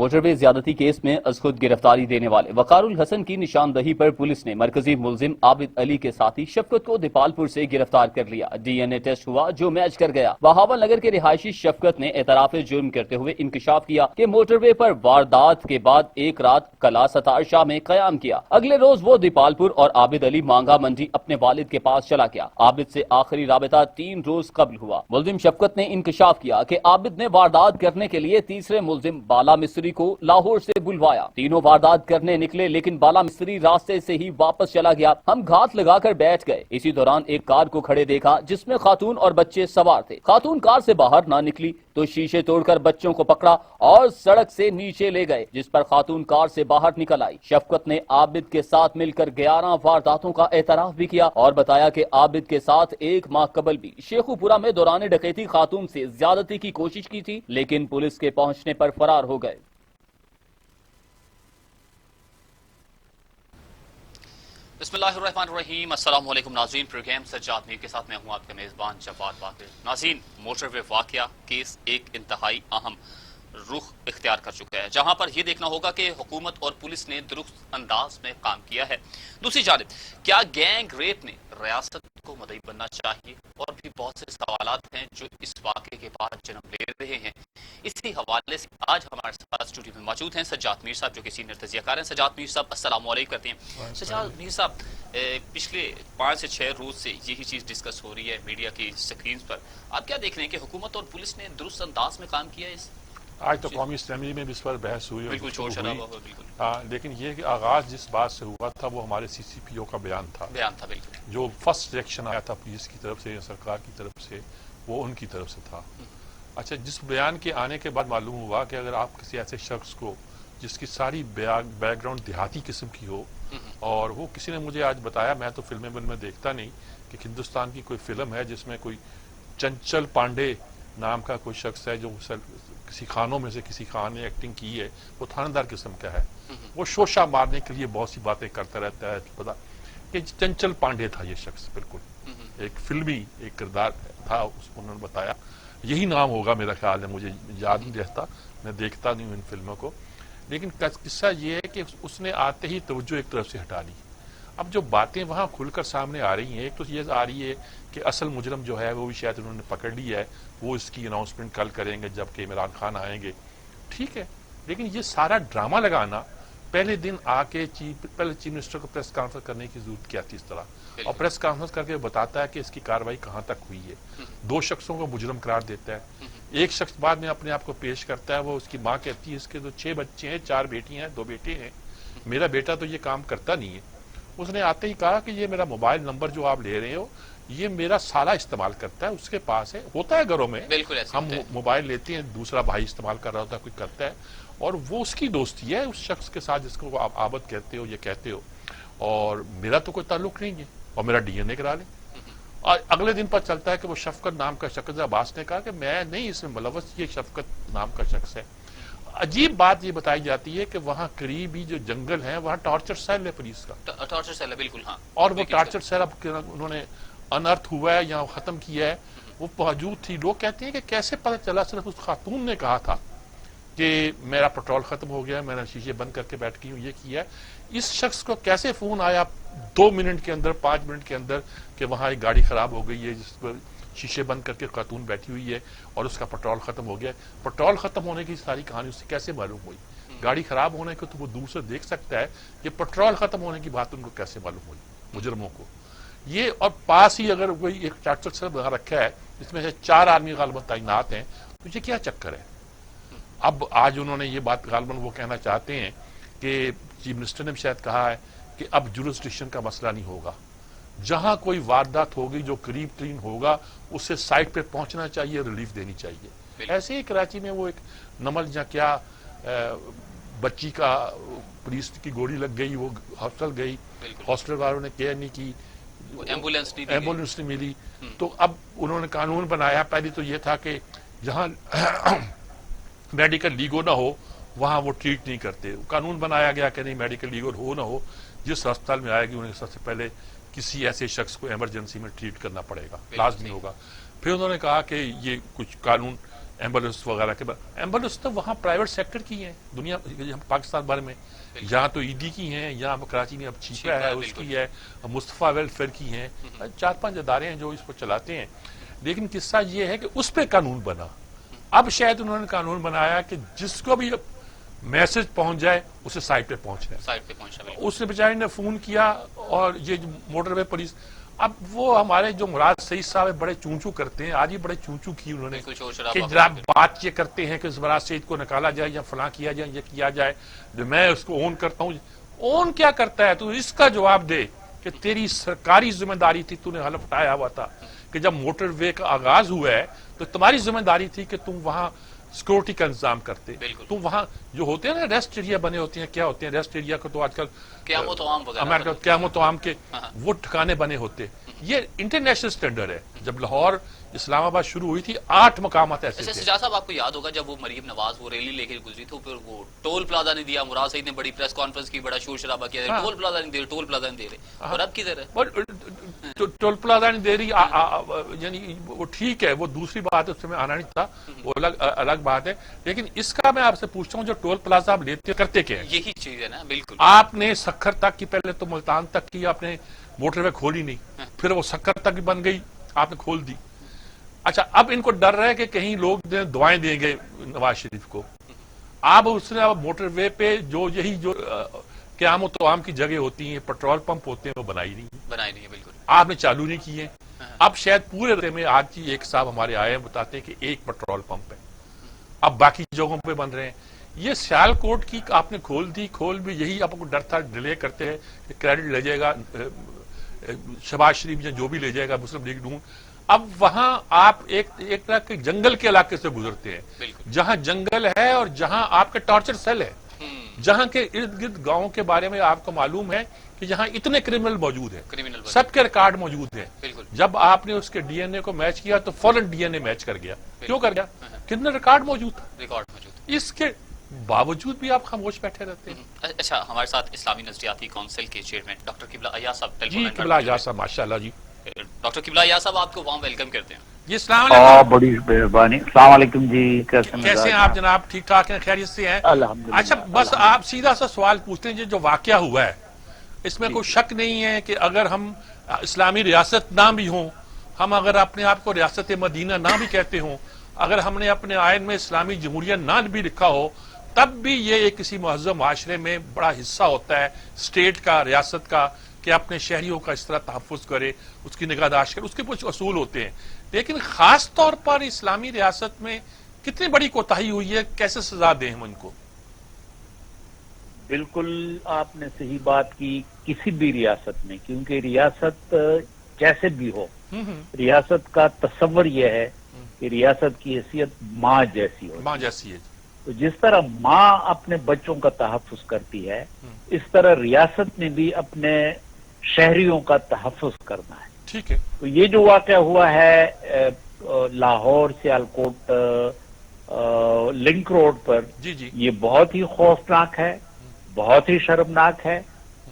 Motor وے زیادتی case میں از خود گرفتاری دینے والے وقار الحسن کی نشاندہی پر پولیس نے مرکزی ملزم عابد علی کے ساتھی شفقت کو دیپال پور سے گرفتار کر لیا۔ ڈی این اے ٹیسٹ ہوا جو میچ کر گیا۔ بہاول نگر کے رہائشی شفقت نے اعتراف جرم کرتے ہوئے انکشاف کیا کہ موٹر وے پر واردات کے بعد ایک رات کلا ستار شاہ میں قیام کیا۔ اگلے روز وہ دیپال پور اور عابد علی مانگا منڈی اپنے والد کے پاس چلا گیا۔ عابد سے آخری رابطہ 3 روز قبل ہوا۔ ملزم شفقت نے انکشاف کیا کہ عابد نے واردات کرنے کے لیے تیسرے ملزم بالا مستری کو لاہور سے بلوایا۔ تینوں واردات کرنے نکلے لیکن بالا مستری راستے سے ہی واپس چلا گیا۔ ہم گھات لگا کر بیٹھ گئے۔ اسی دوران ایک کار کو کھڑے دیکھا جس میں خاتون اور بچے سوار تھے۔ خاتون کار سے باہر نہ نکلی تو شیشے توڑ کر بچوں کو پکڑا اور سڑک سے نیچے لے گئے، جس پر خاتون کار سے باہر نکل آئی۔ شفقت نے عابد کے ساتھ مل کر 11 وارداتوں کا اعتراف بھی کیا اور بتایا کہ عابد کے ساتھ 1 ماہ قبل بھی شیخو پورہ میں دوران ڈکیتی خاتون سے زیادتی کی کوشش کی تھی لیکن پولیس کے پہنچنے پر فرار ہو گئے۔ بسم اللہ الرحمن الرحیم، السلام علیکم ناظرین، پروگرام سجاد میر کے ساتھ میں ہوں آپ کا میزبان جواد باقر۔ ناظرین، موٹر وے واقعہ کیس ایک انتہائی اہم رخ اختیار کر چکا ہے، جہاں پر یہ دیکھنا ہوگا کہ حکومت اور پولیس نے درست انداز میں کام کیا ہے۔ دوسری جانب کیا گینگ ریپ نے ریاست کو مدعی بننا چاہیے؟ اور بھی بہت سے سوالات ہیں جو اس واقعے کے بعد جنم لے رہے ہیں۔ اسی حوالے سے آج ہمارے ساتھ اسٹوڈیو میں موجود ہیں سجاد میر صاحب جو کہ سینئر تجزیہ کار ہیں۔ سجاد میر صاحب السلام علیکم کرتے ہیں۔ سجاد میر صاحب، پچھلے 5 سے 6 روز سے یہی چیز ڈسکس ہو رہی ہے میڈیا کی سکرینز پر، آپ کیا دیکھ رہے ہیں کہ حکومت اور پولیس نے درست انداز میں کام کیا ہے؟ آج تو قومی اسمبلی میں بھی اس پر بحث ہوئی، بالکل شور شرابہ ہوا، بالکل، لیکن یہ کہ آغاز جس بات سے ہوا تھا وہ ہمارے سی سی پی او کا بیان تھا بالکل، جو فرسٹ ریئیکشن آیا تھا پولیس کی طرف سے یا سرکار کی طرف سے، وہ ان کی طرف سے تھا۔ اچھا، جس بیان کے آنے کے بعد معلوم ہوا کہ اگر آپ کسی ایسے شخص کو جس کی ساری بیک گراؤنڈ دیہاتی قسم کی ہو، اور وہ کسی نے مجھے آج بتایا، میں تو فلمیں میں دیکھتا نہیں، کہ ہندوستان کی کوئی فلم ہے جس میں کوئی چنچل پانڈے نام کا کوئی شخص ہے جو کسی خانوں میں سے کسی خان نے ایکٹنگ کی ہے، وہ تھاندار قسم کا ہے، وہ شوشہ مارنے کے لیے بہت سی باتیں کرتا رہتا ہے۔ پتا کہ چنچل پانڈے تھا یہ شخص، بالکل ایک فلمی ایک کردار تھا، اس کو انہوں نے بتایا، یہی نام ہوگا میرا خیال ہے، مجھے یاد نہیں رہتا، میں دیکھتا نہیں ہوں ان فلموں کو، لیکن قصہ یہ ہے کہ اس نے آتے ہی توجہ ایک طرف سے ہٹا لی۔ اب جو باتیں وہاں کھل کر سامنے آ رہی ہیں، ایک تو یہ آ رہی ہے کہ اصل مجرم جو ہے وہ بھی شاید انہوں نے پکڑ لی ہے، وہ اس کی اناؤنسمنٹ کل کریں گے جب کہ عمران خان آئیں گے، ٹھیک ہے، لیکن یہ سارا ڈرامہ لگانا پہلے دن آ کے پہلے چیف منسٹر کو پریس کانفرنس کرنے کی ضرورت کیا تھی اس طرح، اور پریس کانفرنس کر کے بتاتا ہے کہ اس کی کارروائی کہاں تک ہوئی ہے، 2 شخصوں کو مجرم قرار دیتا ہے، ایک شخص بعد میں اپنے آپ کو پیش کرتا ہے، وہ اس کی ماں کہتی ہے اس کے تو 6 بچے ہیں، 4 بیٹیاں ہیں، 2 بیٹے ہیں، میرا بیٹا تو یہ کام کرتا نہیں ہے۔ اس نے آتے ہی کہا کہ یہ میرا موبائل نمبر جو آپ لے رہے ہو یہ میرا سالہ استعمال کرتا ہے، اس کے پاس ہے، ہوتا ہے گھروں میں، ہم موبائل لیتے ہیں، دوسرا بھائی استعمال کر رہا ہوتا ہے، کوئی کرتا ہے، اور وہ اس کی دوستی ہے اس شخص کے ساتھ جس کو آپ عابد کہتے ہو، یہ کہتے ہو، اور میرا تو کوئی تعلق نہیں ہے، اور میرا ڈی این اے کرا لیں۔ اور اگلے دن پر چلتا ہے کہ وہ شفقت نام کا شخص عباس نے کہا کہ میں نہیں اس میں ملوث، یہ شفقت نام کا شخص ہے۔ عجیب بات یہ بتائی جاتی ہے کہ وہاں قریبی جو جنگل ہیں وہاں ٹارچر سیل ہے پولیس کا، ٹارچر سیل ہے، بالکل، ہاں، اور وہ ٹارچر سیل اب انہوں نے انرتھ ہوا ہے یا ختم کیا ہے، وہ موجود تھی۔ لوگ کہتے ہیں کہ کیسے پتہ چلا؟ صرف اس خاتون نے کہا تھا کہ میرا پیٹرول ختم ہو گیا، میں نے شیشے بند کر کے بیٹھ گئی ہوں، یہ کیا ہے۔ اس شخص کو کیسے فون آیا 2 منٹ کے اندر، 5 منٹ کے اندر، کہ وہاں ایک گاڑی خراب ہو گئی ہے جس پر شیشے بند کر کے خاتون بیٹھی ہوئی ہے اور اس کا پیٹرول ختم ہو گیا ہے؟ پیٹرول ختم ہونے کی ساری کہانی اس سے کیسے معلوم ہوئی؟ گاڑی خراب ہونے کو تو وہ دور سے دیکھ سکتا ہے، یہ پیٹرول ختم ہونے کی بات ان کو کیسے معلوم ہوئی مجرموں کو؟ یہ اور پاس ہی اگر کوئی ایک ٹریکٹر سے بنا رکھا ہے جس میں سے 4 آدمی غالباً تعینات ہیں، تو یہ کیا چکر ہے؟ اب آج انہوں نے یہ بات غالباً وہ کہنا چاہتے ہیں کہ چیف منسٹر نے بھی شاید کہا ہے کہ اب جورسڈکشن کا مسئلہ نہیں ہوگا، جہاں کوئی واردات ہوگی جو قریب ترین ہوگا اسے سائٹ پہ پہنچنا چاہیے، ریلیف دینی چاہیے۔ ایسے ہی کراچی میں وہ ایک نمل یا کیا بچی کا پولیس کی گولی لگ گئی، وہ ہاسپٹل گئی، ہاسپٹل والوں نے کیئر نہیں کی، ایمبولینس نہیں ملی، تو اب انہوں نے قانون بنایا۔ پہلے تو یہ تھا کہ جہاں میڈیکل لیگو نہ ہو وہاں وہ ٹریٹ نہیں کرتے، قانون بنایا گیا کہ نہیں میڈیکل لیگو ہو نہ ہو، جس ہسپتال میں آئے گی انہیں سب سے پہلے کسی ایسے شخص کو ایمرجنسی میں ٹریٹ کرنا پڑے گا، لازمی ہوگا۔ پھر انہوں نے کہا کہ یہ کچھ قانون ایمبولینس وغیرہ کے بعد ایمبولینس تو وہاں پرائیویٹ سیکٹر کی ہیں دنیا پاکستان بھر میں، یہاں تو ای ڈی کی ہیں، یہاں کراچی میں اب چیپا ہے اس کی ہے، مصطفیٰ ویلفیئر کی ہیں، 4-5 ادارے ہیں جو اس کو چلاتے ہیں. لیکن قصہ یہ ہے کہ اس پہ قانون بنا. اب شاید انہوں نے قانون بنایا کہ جس کو بھی میسج پہنچ جائے اسے سائٹ پہ پہنچ جائے. سائٹ پہ پہنچا بالکل. اس نے بیچارے نے فون کیا اور یہ موٹر وے پولیس، اب وہ ہمارے جو مراد سعید صاحب بڑے چونچو کرتے ہیں، آج ہی بڑے چونچو کی انہوں نے بالکل شور کہ شرابہ جناب بات یہ کرتے ہیں کہ مراد سعید کو نکالا جائے یا فلاں کیا جائے یا کیا جائے، جو میں اس کو اون کرتا ہوں. اون کیا کرتا ہے؟ تو اس کا جواب دے کہ تیری سرکاری ذمہ داری تھی، تو نے حلف اٹھایا ہوا تھا کہ جب موٹر وے کا آغاز ہوا ہے تو تمہاری ذمہ داری تھی کہ تم وہاں سیکورٹی کا انتظام کرتے. بالکل. تم وہاں جو ہوتے ہیں نا ریسٹ ایریا بنے ہوتے ہیں، کیا ہوتے ہیں ریسٹ ایریا کو تو آج کل قیام و طعام وغیرہ امریکہ قیام و طعام کے وہ ٹھکانے بنے ہوتے. یہ انٹرنیشنل سٹینڈرڈ ہے. جب لاہور اسلام آباد شروع ہوئی تھی 8 مقامات ایسے تھے. سجاد صاحب آپ کو یاد ہوگا جب وہ مریم نواز وہ ریلی لے کے گزری تو پھر وہ ٹول پلازا نہیں دیا، مراد سعید نے بڑی پریس کانفرنس کی، بڑا شور شرابہ کیا، ٹول پلازا نہیں دے رہے، ٹول پلازا نہیں دے رہے، اور اب کدھر ہے؟ ٹول پلازا نہیں دے رہی، یعنی وہ ٹھیک ہے، وہ دوسری بات ہے، اس میں آنا نہیں تھا، وہ الگ بات ہے. لیکن اس کا میں آپ سے پوچھتا ہوں جو ٹول پلازا آپ لیتے کرتے کیا ہے؟ یہی چیز ہے نا. بالکل. آپ نے سکھر تک کی، پہلے تو ملتان تک کی آپ نے موٹر وے کھولی نہیں، پھر وہ سکھر تک بن گئی آپ نے کھول دی. اچھا اب ان کو ڈر رہا ہے کہ کہیں لوگ دعائیں دیں گے نواز شریف کو. آپ اس نے موٹر وے پہ جو یہی جو قیام و طعام کی جگہ ہوتی ہیں، پیٹرول پمپ ہوتے ہیں، وہ بنائی نہیں ہے. بالکل. آپ نے چالو نہیں کیے. اب شاید پورے رقے میں آج ہی ایک صاحب ہمارے آئے ہیں بتاتے ہیں کہ ایک پیٹرول پمپ ہے، اب باقی جگہوں پہ بن رہے ہیں. یہ سیال کوٹ کی آپ نے کھول دی، کھول بھی یہی آپ کو ڈر تھا، ڈیلے کرتے ہیں کہ کریڈٹ لے جائے گا شہباز شریف یا جو بھی لے جائے گا مسلم لیگ نون. اب وہاں آپ ایک طرح کے جنگل کے علاقے سے گزرتے ہیں، جہاں جنگل ہے اور جہاں آپ کے ٹارچر سیل ہے، جہاں کے ارد گرد گاؤں کے بارے میں آپ کو معلوم ہے کہ جہاں اتنے کرمنل موجود ہیں، سب کے ریکارڈ موجود ہیں. جب آپ نے اس کے ڈی این اے کو میچ کیا تو فوراً ڈی این اے میچ کر گیا. کیوں کر گیا؟ کتنے ریکارڈ موجود تھا. اس کے باوجود بھی آپ خاموش بیٹھے رہتے ہیں. اچھا ہمارے ساتھ اسلامی نظریاتی کونسل کے چیئرمین ڈاکٹر قبلہ ایاز صاحب جی قبلہ ایاز صاحب ماشاءاللہ جی. ڈاکٹر قبلہ ایاز صاحب آپ کو وہاں ویلکم کرتے ہیں. جی السلام علیکم. بڑی مہربانی. السلام علیکم جی. کیسے ہیں آپ جناب؟ ٹھیک ٹھاک ہیں؟ خیریت سے ہیں؟ الحمدللہ. اچھا بس آپ سیدھا سا سوال پوچھتے ہیں جو واقعہ ہوا ہے اس میں کوئی شک نہیں ہے کہ اگر ہم اسلامی ریاست نہ بھی ہوں، ہم اگر اپنے آپ کو ریاست مدینہ نہ بھی کہتے ہوں، اگر ہم نے اپنے آئین میں اسلامی جمہوریہ نہ بھی لکھا ہو، تب بھی یہ ایک کسی مہذب معاشرے میں بڑا حصہ ہوتا ہے اسٹیٹ کا، ریاست کا، کہ اپنے شہریوں کا اس طرح تحفظ کرے، اس کی نگہداشت کرے. اس کے کچھ اصول ہوتے ہیں. لیکن خاص طور پر اسلامی ریاست میں کتنی بڑی کوتاہی ہوئی ہے، کیسے سزا دیں ہم ان کو؟ بالکل آپ نے صحیح بات کی. کسی بھی ریاست میں، کیونکہ ریاست جیسے بھی ہو، ریاست کا تصور یہ ہے کہ ریاست کی حیثیت ماں جیسی ہو. ماں جیسی ہے. تو جس طرح ماں اپنے بچوں کا تحفظ کرتی ہے، اس طرح ریاست نے بھی اپنے شہریوں کا تحفظ کرنا ہے. ٹھیک ہے. تو یہ جو واقعہ ہوا ہے لاہور سیالکوٹ لنک روڈ پر، جی جی یہ بہت ہی خوفناک ہے، بہت ہی شرمناک ہے،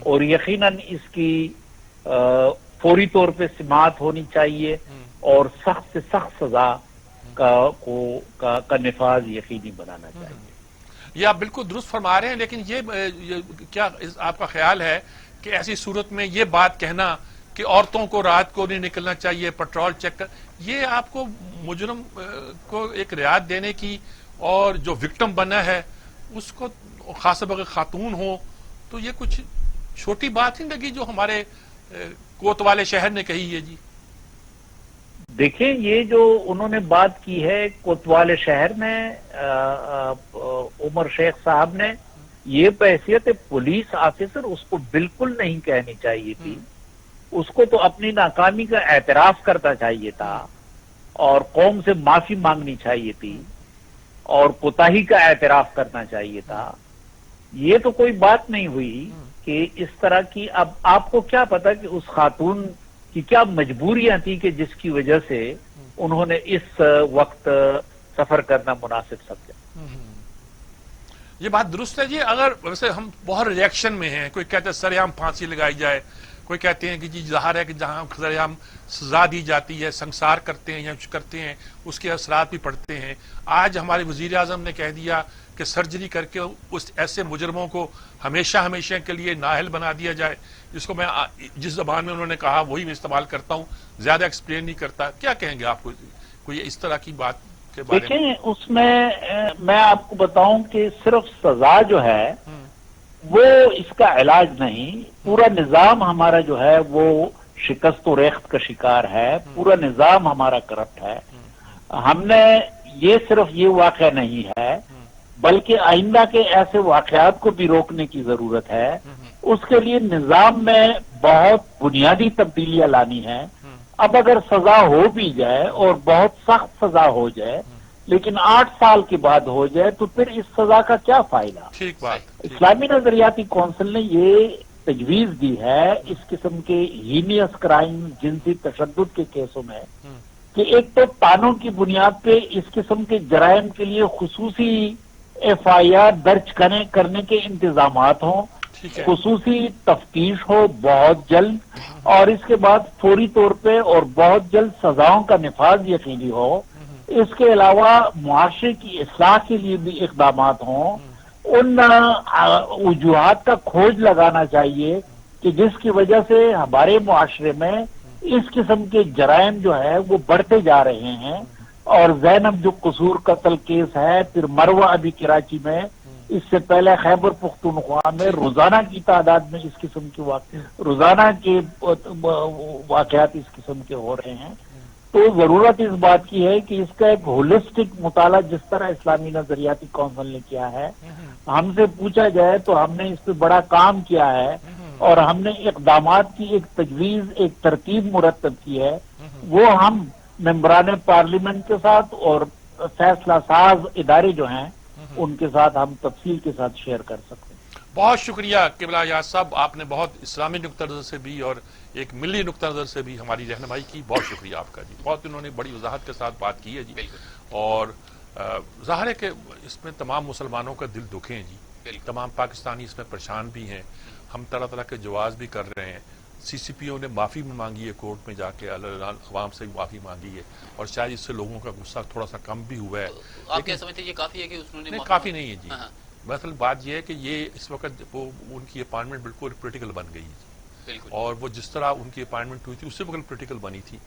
اور یقیناً اس کی فوری طور پہ سماعت ہونی چاہیے اور سخت سے سخت سزا کا نفاذ یقینی بنانا چاہیے. یہ آپ بالکل درست فرما رہے ہیں. لیکن یہ کیا آپ کا خیال ہے کہ ایسی صورت میں یہ بات کہنا کہ عورتوں کو رات کو نہیں نکلنا چاہیے، پیٹرول چیک کر، یہ آپ کو مجرم کو ایک رعایت دینے کی، اور جو وکٹم بنا ہے اس کو خاص اگر خاتون ہو تو یہ کچھ چھوٹی بات نہیں لگی جو ہمارے کوتوالے شہر نے کہی ہے؟ جی دیکھیں، یہ جو انہوں نے بات کی ہے کوتوال شہر میں، عمر شیخ صاحب نے، یہ بحیثیت پولیس آفیسر اس کو بالکل نہیں کہنی چاہیے تھی. اس کو تو اپنی ناکامی کا اعتراف کرنا چاہیے تھا اور قوم سے معافی مانگنی چاہیے تھی اور کوتاہی کا اعتراف کرنا چاہیے تھا. یہ تو کوئی بات نہیں ہوئی کہ اس طرح کی. اب آپ کو کیا پتا کہ اس خاتون کی کیا مجبوریاں تھی کہ جس کی وجہ سے انہوں نے اس وقت سفر کرنا مناسب سمجھا. یہ بات درست ہے جی. اگر ویسے ہم بہت ریئیکشن میں ہیں، کوئی کہتے سر عام پھانسی لگائی جائے، کوئی کہتے ہیں کہ جی ظاہر ہے کہ جہاں خزر عام سزا دی جاتی ہے، سنسار کرتے ہیں یا کچھ کرتے ہیں، اس کے اثرات بھی پڑتے ہیں. آج ہمارے وزیر اعظم نے کہہ دیا کہ سرجری کر کے اس ایسے مجرموں کو ہمیشہ کے لیے نااہل بنا دیا جائے. جس کو میں جس زبان میں انہوں نے کہا وہی میں استعمال کرتا ہوں، زیادہ ایکسپلین نہیں کرتا. کیا کہیں گے آپ کو کوئی اس طرح کی بات کے بارے میں؟ دیکھیں، اس میں آپ کو بتاؤں کہ صرف سزا جو ہے وہ اس کا علاج نہیں. پورا نظام ہمارا جو ہے وہ شکست و ریخت کا شکار ہے. پورا نظام ہمارا کرپٹ ہے. ہم نے یہ صرف یہ واقعہ نہیں ہے بلکہ آئندہ کے ایسے واقعات کو بھی روکنے کی ضرورت ہے. اس کے لیے نظام میں بہت بنیادی تبدیلیاں لانی ہے. اب اگر سزا ہو بھی جائے اور بہت سخت سزا ہو جائے لیکن 8 سال کے بعد ہو جائے تو پھر اس سزا کا کیا فائدہ؟ ٹھیک بات. اسلامی نظریاتی کونسل نے یہ تجویز دی ہے اس قسم کے ہینیس کرائم، جنسی تشدد کے کیسوں میں کہ ایک تو تانوں کی بنیاد پہ اس قسم کے جرائم کے لیے خصوصی FIR درج کرنے کے انتظامات ہوں، خصوصی تفتیش ہو بہت جلد، اور اس کے بعد فوری طور پہ اور بہت جلد سزاؤں کا نفاذ یقینی ہو. اس کے علاوہ معاشرے کی اصلاح کے لیے بھی اقدامات ہوں. ان وجوہات کا کھوج لگانا چاہیے کہ جس کی وجہ سے ہمارے معاشرے میں اس قسم کے جرائم جو ہے وہ بڑھتے جا رہے ہیں. اور زینب جو قصور قتل کیس ہے، پھر مروہ ابھی کراچی میں، اس سے پہلے خیبر پختونخوا میں روزانہ کی تعداد میں اس قسم کے روزانہ کے واقعات اس قسم کے ہو رہے ہیں. تو ضرورت اس بات کی ہے کہ اس کا ایک ہولسٹک مطالعہ جس طرح اسلامی نظریاتی کونسل نے کیا ہے، ہم سے پوچھا جائے تو ہم نے اس پہ بڑا کام کیا ہے اور ہم نے اقدامات کی ایک تجویز، ایک ترتیب مرتب کی ہے. وہ ہم ممبران پارلیمنٹ کے ساتھ اور فیصلہ ساز ادارے جو ہیں ان کے ساتھ ہم تفصیل کے ساتھ شیئر کر سکتے ہیں. بہت شکریہ قبلہ یاز صاحب، آپ نے بہت اسلامی نقطہ نظر سے بھی اور ایک ملی نقطہ نظر سے بھی ہماری رہنمائی کی. بہت شکریہ آپ کا جی. بہت انہوں نے بڑی وضاحت کے ساتھ بات کی ہے جی. اور ظاہر ہے کہ اس میں تمام مسلمانوں کا دل دکھے ہیں جی. تمام پاکستانی اس میں پریشان بھی ہیں. ہم طرح طرح کے جواز بھی کر رہے ہیں. CCPO نے معافی بھی مانگی ہے کورٹ میں جا کے، عوام سے بھی معافی مانگی ہے اور شاید اس سے لوگوں کا غصہ تھوڑا سا کم بھی ہوا ہے. آپ کیا سمجھتے ہیں یہ کافی ہے کہ انہوں نے؟ نہیں، کافی نہیں ہے جی. مثلا بات یہ ہے کہ یہ اس وقت وہ ان کی اپائنٹمنٹ بالکل پولیٹیکل بن گئی ہے جی. اور وہ جس طرح ان کی اپائنٹمنٹ ہوئی تھی اس سے بالکل پولیٹیکل بنی تھی.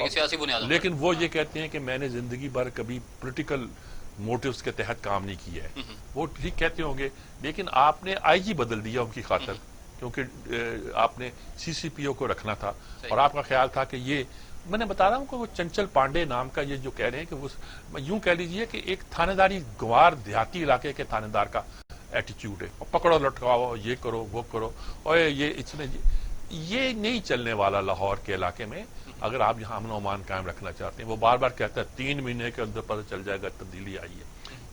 سیاسی بنیاد. لیکن وہ یہ کہتے ہیں کہ میں نے زندگی بھر کبھی پولیٹیکل موٹیوز کے تحت کام نہیں کیا ہے. وہ ٹھیک کہتے ہوں گے لیکن آپ نے IG بدل دیا ان کی خاطر، کیونکہ آپ نے CCPO کو رکھنا تھا اور آپ کا خیال تھا کہ یہ، میں نے بتا رہا ہوں کہ وہ چنچل پانڈے نام کا یہ جو کہہ رہے ہیں کہ وہ یوں کہہ لیجئے کہ ایک تھانہ داری گوار دیہاتی علاقے کے تھانہ دار کا ایٹیچیوڈ ہے. پکڑو لٹکاؤ، یہ کرو وہ کرو، اور یہ نہیں چلنے والا لاہور کے علاقے میں. اگر آپ یہاں امن و امان قائم رکھنا چاہتے ہیں، وہ بار بار کہتا ہے 3 مہینے کے اندر پتہ چل جائے گا تبدیلی آئی ہے.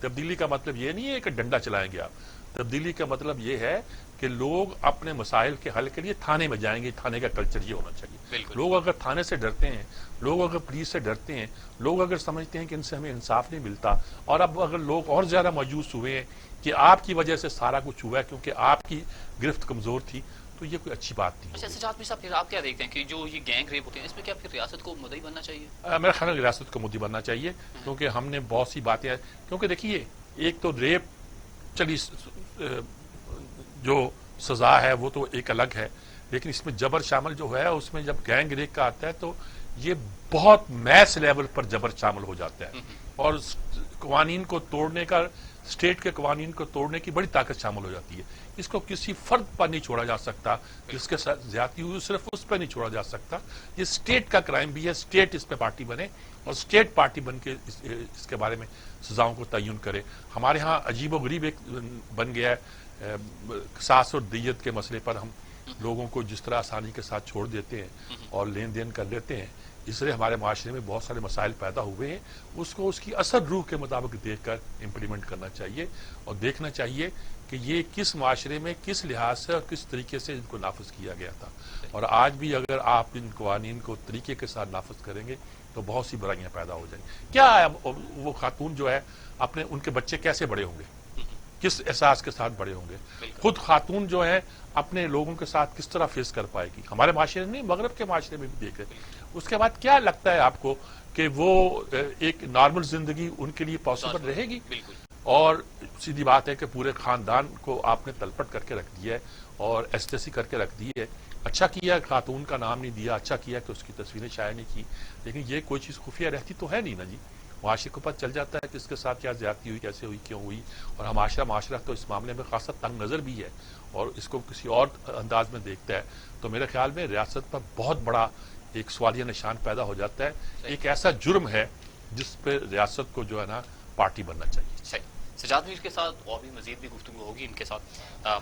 تبدیلی کا مطلب یہ نہیں ہے کہ ڈنڈا چلائیں گے آپ. تبدیلی کا مطلب یہ ہے کہ لوگ اپنے مسائل کے حل کے لیے تھانے میں جائیں گے. تھانے کا کلچر یہ ہونا چاہیے. لوگ اگر تھانے سے ڈرتے ہیں، لوگ اگر پولیس سے ڈرتے ہیں، لوگ اگر سمجھتے ہیں کہ ان سے ہمیں انصاف نہیں ملتا، اور اب اگر لوگ اور زیادہ مایوس ہوئے ہیں کہ آپ کی وجہ سے سارا کچھ ہوا ہے کیونکہ آپ کی گرفت کمزور تھی، تو یہ کوئی اچھی بات نہیں. اچھا سجاد میر صاحب، پھر آپ کیا دیکھتے ہیں کہ جو یہ گینگ ریپ ہوتے ہیں اس میں کیا پھر ریاست کو مدعی بننا چاہیے؟ میرا خیال ہے ریاست کو مدعی بننا چاہیے، کیونکہ ہم نے بہت سی باتیں، کیونکہ دیکھیے ایک تو ریپ چلی جو سزا ہے وہ تو ایک الگ ہے، لیکن اس میں جبر شامل جو ہے، اس میں جب گینگ ریپ کا آتا ہے تو یہ بہت میس لیول پر جبر شامل ہو جاتا ہے اور قوانین کو توڑنے کا، اسٹیٹ کے قوانین کو توڑنے کی بڑی طاقت شامل ہو جاتی ہے. اس کو کسی فرد پر نہیں چھوڑا جا سکتا جس کے ساتھ زیادتی ہوئی، صرف اس پہ نہیں چھوڑا جا سکتا. یہ اسٹیٹ کا کرائم بھی ہے. اسٹیٹ اس پہ پارٹی بنے اور اسٹیٹ پارٹی بن کے اس کے بارے میں سزاؤں کو تعین کرے. ہمارے ہاں عجیب و غریب ایک بن گیا ہے، قصاص اور دیت کے مسئلے پر ہم لوگوں کو جس طرح آسانی کے ساتھ چھوڑ دیتے ہیں اور لین دین کر لیتے ہیں، اس سے ہمارے معاشرے میں بہت سارے مسائل پیدا ہوئے ہیں. اس کو اس کی اصل روح کے مطابق دیکھ کر امپلیمنٹ کرنا چاہیے اور دیکھنا چاہیے کہ یہ کس معاشرے میں کس لحاظ سے اور کس طریقے سے ان کو نافذ کیا گیا تھا. اور آج بھی اگر آپ ان قوانین کو طریقے کے ساتھ نافذ کریں گے تو بہت سی برائیاں پیدا ہو جائیں گی. کیا ہے وہ خاتون جو ہے اپنے ان کے بچے کیسے بڑے ہوں گے؟ کس احساس کے ساتھ بڑے ہوں گے. خود خاتون جو ہے اپنے لوگوں کے ساتھ کس طرح فیس کر پائے گی. ہمارے معاشرے نہیں، مغرب کے معاشرے میں بھی دیکھ رہے. اس کے بعد کیا لگتا ہے آپ کو کہ وہ ایک نارمل زندگی ان کے لیے پاسبل رہے گی؟ اور سیدھی بات ہے کہ پورے خاندان کو آپ نے تلپٹ کر کے رکھ دیا ہے اور ایسٹیسی کر کے رکھ دی ہے. اچھا کیا خاتون کا نام نہیں دیا، اچھا کیا کہ اس کی تصویریں شائع نہیں کی، لیکن یہ کوئی چیز خفیہ رہتی تو ہے نہیں نا جی. معاشرے کو پتہ چل جاتا ہے کہ اس کے ساتھ کیا زیادتی ہوئی، کیسے ہوئی، کیوں ہوئی. اور معاشرہ تو اس معاملے میں خاصا تنگ نظر بھی ہے اور اس کو کسی اور انداز میں دیکھتا ہے. تو میرے خیال میں ریاست پر بہت بڑا ایک سوالیہ نشان پیدا ہو جاتا ہے. ایک ایسا جرم ہے جس پہ ریاست کو جو ہے نا پارٹی بننا چاہیے. صحیح. سجاد میر کے ساتھ اور بھی مزید بھی گفتگو ہوگی ان کے ساتھ،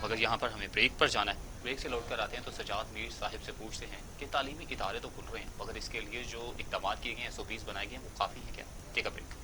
مگر یہاں پر ہمیں بریک پر جانا ہے. بریک سے لوٹ کر آتے ہیں تو سجاد میر صاحب سے پوچھتے ہیں کہ تعلیمی ادارے تو کھل رہے ہیں، مگر اس کے لیے جو اقدامات کیے گئے ہیں، SOPs بنائے گئے ہیں، وہ کافی ہیں کیا؟ ٹیک اے بریک.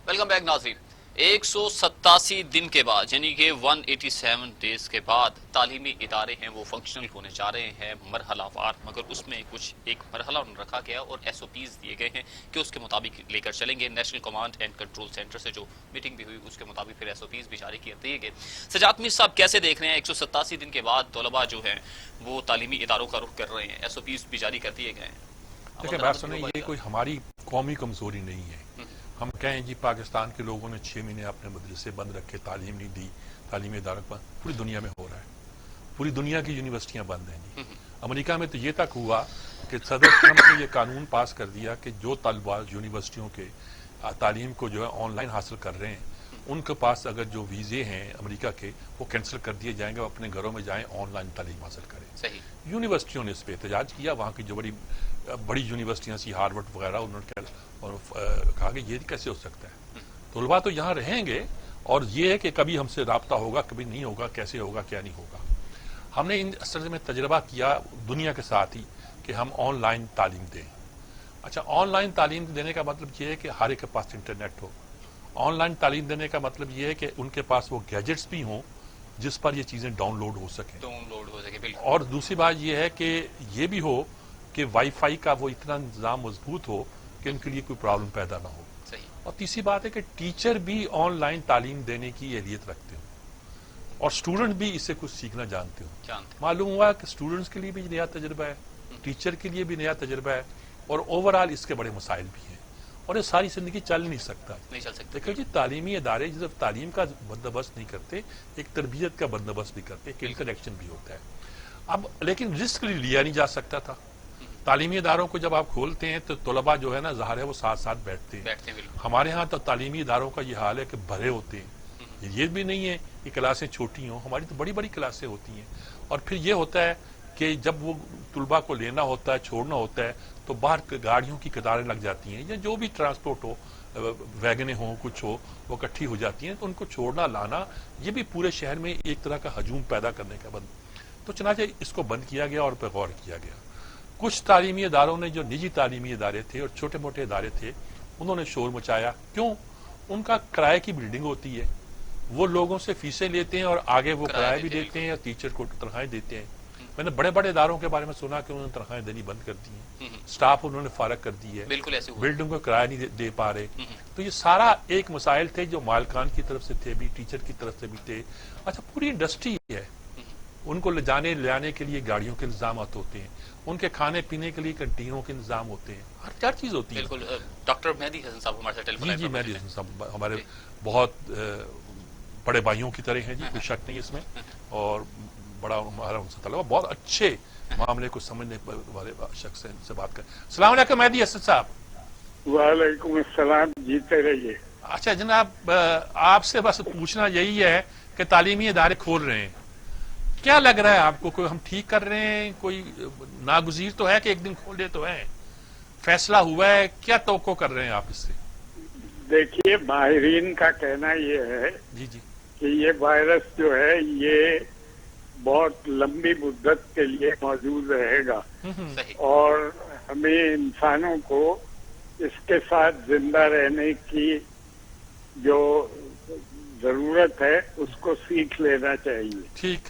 ویلکم بیک ناظرین. 187 دن کے بعد یعنی کہ 187 ڈیز کے بعد تعلیمی ادارے ہیں وہ فنکشنل ہونے جا رہے ہیں مرحلہ وار، مگر اس میں کچھ ایک مرحلہ رکھا گیا اور SOPs دیے گئے ہیں کہ اس کے مطابق لے کر چلیں گے. National command and control centre سے جو میٹنگ بھی ہوئی اس کے مطابق پھر SOPs بھی جاری کیے دیے گئے. سجاد میر صاحب کیسے دیکھ رہے ہیں 187 دن کے بعد طلباء جو ہیں وہ تعلیمی اداروں کا رخ کر رہے ہیں، SOPs بھی جاری کر دیے گئے ہیں؟ دیکھیں بات سنیں، یہ کوئی ہماری قومی کمزوری نہیں ہے. ہم کہیں جی پاکستان کے لوگوں نے 6 مہینے اپنے مدرسے بند رکھے، تعلیم نہیں دی، تعلیمی اداروں پر. پوری دنیا میں ہو رہا ہے، پوری دنیا کی یونیورسٹیاں بند ہیں جی. امریکہ میں تو یہ تک ہوا کہ صدر ٹرمپ نے یہ قانون پاس کر دیا کہ جو طلباء یونیورسٹیوں کے تعلیم کو جو ہے آن لائن حاصل کر رہے ہیں، ان کے پاس اگر جو ویزے ہیں امریکہ کے وہ کینسل کر دیے جائیں گے، وہ اپنے گھروں میں جائیں آن لائن تعلیم حاصل کریں. صحیح. یونیورسٹیوں نے اس پہ احتجاج کیا. وہاں کی جو بڑی یونیورسٹیاں سی ہارورڈ وغیرہ، انہوں نے کہا کہ یہ کیسے ہو سکتا ہے. طلباء تو یہاں رہیں گے اور یہ ہے کہ کبھی ہم سے رابطہ ہوگا، کبھی نہیں ہوگا، کیسے ہوگا، کیا نہیں ہوگا. ہم نے اصل میں تجربہ کیا دنیا کے ساتھ ہی کہ ہم آن لائن تعلیم دیں. اچھا، آن لائن تعلیم دینے کا مطلب یہ ہے کہ ہر ایک کے پاس انٹرنیٹ ہو. آن لائن تعلیم دینے کا مطلب یہ ہے کہ ان کے پاس وہ گیجٹس بھی ہوں جس پر یہ چیزیں ڈاؤن لوڈ ہو سکیں. اور دوسری بات یہ ہے کہ یہ بھی ہو کہ وائی فائی کا وہ اتنا نظام مضبوط ہو کہ ان کے لیے کوئی پرابلم پیدا نہ ہو. اور تیسری بات ہے کہ ٹیچر بھی آن لائن تعلیم دینے کی اہلیت رکھتے ہوں اور اسٹوڈنٹ بھی اس سے کچھ سیکھنا جانتے ہوں. معلوم ہوا کہ اسٹوڈنٹس کے لیے بھی نیا تجربہ ہے، ٹیچر کے لیے بھی نیا تجربہ ہے، اور اوور آل اس کے بڑے مسائل بھی ہیں اور یہ ساری زندگی چل نہیں سکتا. دیکھو جی، تعلیمی ادارے صرف تعلیم کا بندوبست نہیں کرتے، ایک تربیت کا بندوبست بھی کرتے، ایک انٹریکشن بھی ہوتا ہے. اب لیکن رسک لیا نہیں جا سکتا تھا. تعلیمی اداروں کو جب آپ کھولتے ہیں تو طلباء جو ہے نا ظاہر ہے وہ ساتھ ساتھ بیٹھتے ہیں. ہمارے ہاں تو تعلیمی اداروں کا یہ حال ہے کہ بھرے ہوتے ہیں. یہ بھی نہیں ہے کہ کلاسیں چھوٹی ہوں، ہماری تو بڑی بڑی کلاسیں ہوتی ہیں. اور پھر یہ ہوتا ہے کہ جب وہ طلباء کو لینا ہوتا ہے، چھوڑنا ہوتا ہے، تو باہر گاڑیوں کی قطاریں لگ جاتی ہیں یا جو بھی ٹرانسپورٹ ہو، ویگنیں ہوں، کچھ ہو، وہ اکٹھی ہو جاتی ہیں. تو ان کو چھوڑنا لانا یہ بھی پورے شہر میں ایک طرح کا ہجوم پیدا کرنے کا تو چنانچہ اس کو بند کیا گیا اور پہ غور کیا گیا. کچھ تعلیمی اداروں نے جو نجی تعلیمی ادارے تھے اور چھوٹے موٹے ادارے تھے انہوں نے شور مچایا. کیوں؟ ان کا کرائے کی بلڈنگ ہوتی ہے، وہ لوگوں سے فیسیں لیتے ہیں اور آگے وہ کرایہ بھی دیتے ہیں اور ٹیچر کو تنخواہیں دیتے ہیں. میں نے بڑے بڑے اداروں کے بارے میں سنا کہ انہوں نے تنخواہیں دینی بند کر دی ہیں، سٹاف انہوں نے فارغ کر دی ہے، بلڈنگ کو کرایہ نہیں دے پا رہے. تو یہ سارا ایک مسائل تھے جو مالکان کی طرف سے تھے بھی، ٹیچر کی طرف سے بھی تھے. اچھا، پوری انڈسٹری ہے، ان کو لے جانے لے آنے کے لیے گاڑیوں کے انتظامات ہوتے ہیں، ان کے کھانے پینے کے لیے کنٹینوں کے انتظام ہوتے ہیں، ہر چیز ہوتی ہے. بالکل. ڈاکٹر مہدی حسن صاحب ہمارے ساتھ ٹیلی فون. جی مہدی حسن صاحب ہمارے بہت بڑے بھائیوں کی طرح ہیں جی، کوئی شک نہیں اس میں، اور بڑا ہمارا ان سے تعلق، بہت اچھے معاملے کو سمجھنے والے شخص سے بات کریں. السلام علیکم مہدی حسن صاحب. وعلیکم السلام، جیتے رہیے. اچھا جناب، آپ سے بس پوچھنا یہی ہے کہ تعلیمی ادارے کھول رہے ہیں، کیا لگ رہا ہے آپ کو؟ کوئی ہم ٹھیک کر رہے ہیں؟ کوئی ناگزیر تو ہے کہ ایک دن کھولے تو ہیں؟ فیصلہ ہوا ہے؟ کیا توقع کر رہے ہیں آپ اس سے؟ دیکھیے، ماہرین کا کہنا یہ ہے جی جی کہ یہ وائرس جو ہے یہ بہت لمبی مدت کے لیے موجود رہے گا اور ہمیں انسانوں کو اس کے ساتھ زندہ رہنے کی جو ضرورت ہے اس کو سیکھ لینا چاہیے. ٹھیک.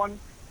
1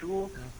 2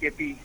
KP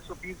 SOPs